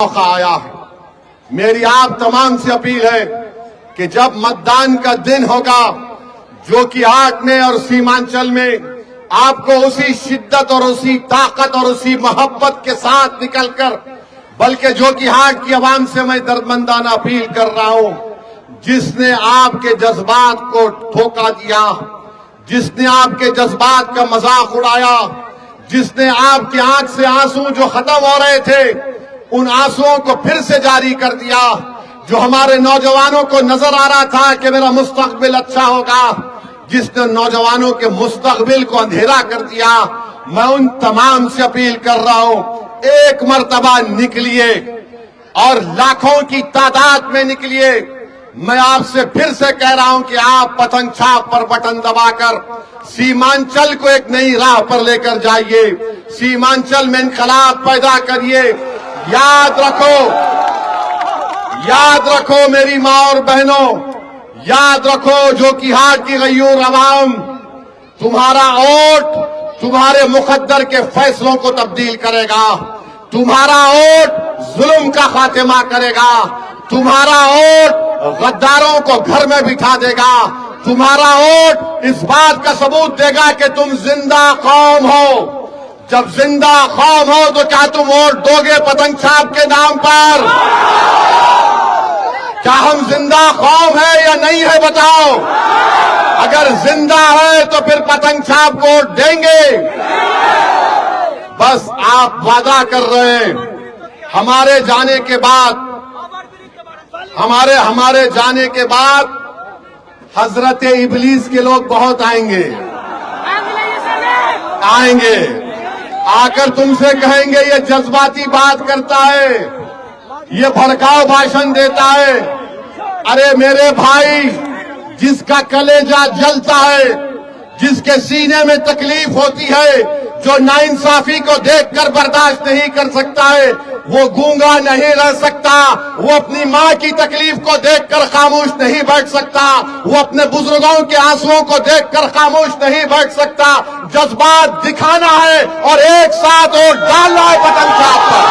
موقع آیا ہے۔ میری آپ تمام سے اپیل ہے کہ جب متدان کا دن ہوگا جو کہ ہاٹ میں اور سیمانچل میں آپ کو اسی شدت اور اسی طاقت اور اسی محبت کے ساتھ نکل کر بلکہ جو کہ ہاٹ کی عوام سے میں دردمندانہ اپیل کر رہا ہوں، جس نے آپ کے جذبات کو دھوکہ دیا، جس نے آپ کے جذبات کا مذاق اڑایا، جس نے آپ کی آنکھ سے آنسو جو ختم ہو رہے تھے ان آنسوؤں کو پھر سے جاری کر دیا، جو ہمارے نوجوانوں کو نظر آ رہا تھا کہ میرا مستقبل اچھا ہوگا، جس نے نوجوانوں کے مستقبل کو اندھیرا کر دیا، میں ان تمام سے اپیل کر رہا ہوں، ایک مرتبہ نکلیے اور لاکھوں کی تعداد میں نکلیے۔ میں آپ سے پھر سے کہہ رہا ہوں کہ آپ پتنگ چھاپ پر بٹن دبا کر سیمانچل کو ایک نئی راہ پر لے کر جائیے، سیمانچل میں انقلاب پیدا کریے۔ یاد رکھو میری ماں اور بہنوں، یاد رکھو جو کہ ہاٹ کی غیور عوام، تمہارا ووٹ تمہارے مقدر کے فیصلوں کو تبدیل کرے گا، تمہارا ووٹ ظلم کا خاتمہ کرے گا، تمہارا ووٹ غداروں کو گھر میں بٹھا دے گا، تمہارا ووٹ اس بات کا ثبوت دے گا کہ تم زندہ قوم ہو۔ جب زندہ قوم ہو تو کیا تم ووٹ دو گے پتنگ چھاپ کے نام پر؟ کیا ہم زندہ قوم ہے یا نہیں ہے بتاؤ؟ اگر زندہ ہے تو پھر پتنگ چھاپ کو ووٹ دیں گے؟ بس آپ وعدہ کر رہے ہیں ہمارے جانے کے بعد حضرت ابلیس کے لوگ بہت آئیں گے، آ کر تم سے کہیں گے یہ جذباتی بات کرتا ہے، یہ بھڑکاؤ بھاشن دیتا ہے۔ ارے میرے بھائی، جس کا کلیجہ جلتا ہے، جس کے سینے میں تکلیف ہوتی ہے، جو ناانصافی کو دیکھ کر برداشت نہیں کر سکتا ہے، وہ گونگا نہیں رہ سکتا، وہ اپنی ماں کی تکلیف کو دیکھ کر خاموش نہیں بیٹھ سکتا، وہ اپنے بزرگوں کے آنسوؤں کو دیکھ کر خاموش نہیں بیٹھ سکتا۔ جذبات دکھانا ہے اور ایک ساتھ ووٹ ڈالنا ہے پتنگ چھاپ پر۔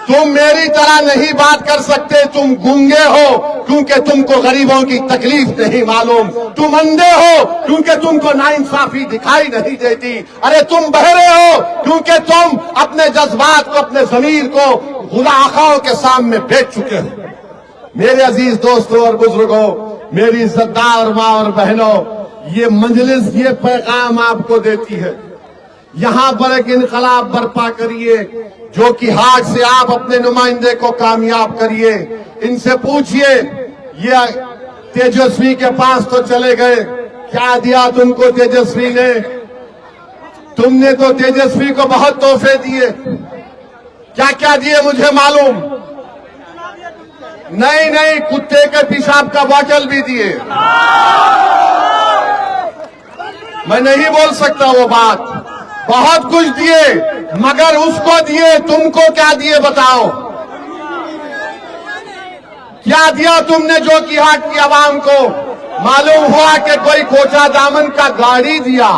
تم میری طرح نہیں بات کر سکتے، تم گونگے ہو کیونکہ تم کو غریبوں کی تکلیف نہیں معلوم، تم اندھے ہو کیونکہ تم کو ناانصافی دکھائی نہیں دیتی، ارے تم بہرے ہو کیونکہ تم اپنے جذبات کو، اپنے ضمیر کو خدا آقاؤں کے سامنے بیچ چکے ہو۔ میرے عزیز دوستوں اور بزرگوں، میری عزتدار ماں اور بہنوں، یہ مجلس یہ پیغام آپ کو دیتی ہے، یہاں پر ایک انقلاب برپا کریے، جو کہ ہاٹ سے آپ اپنے نمائندے کو کامیاب کریے۔ ان سے پوچھئے، یہ تیجسوی کے پاس تو چلے گئے، کیا دیا تم کو تیجسوی نے؟ تم نے تو تیجسوی کو بہت تحفے دیے، کیا کیا دیے مجھے معلوم نہیں، کتے کے پیشاب کا باٹل بھی دیے۔ میں نہیں بول سکتا وہ بات، بہت کچھ دیے، مگر اس کو دیے، تم کو کیا دیے بتاؤ؟ کیا دیا تم نے جو کہ ہاٹ کی عوام کو؟ معلوم ہوا کہ کوئی کوچا دامن کا گاڑی دیا،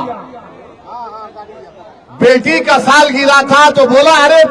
بیٹی کا سالگرہ تھا تو بولا ارے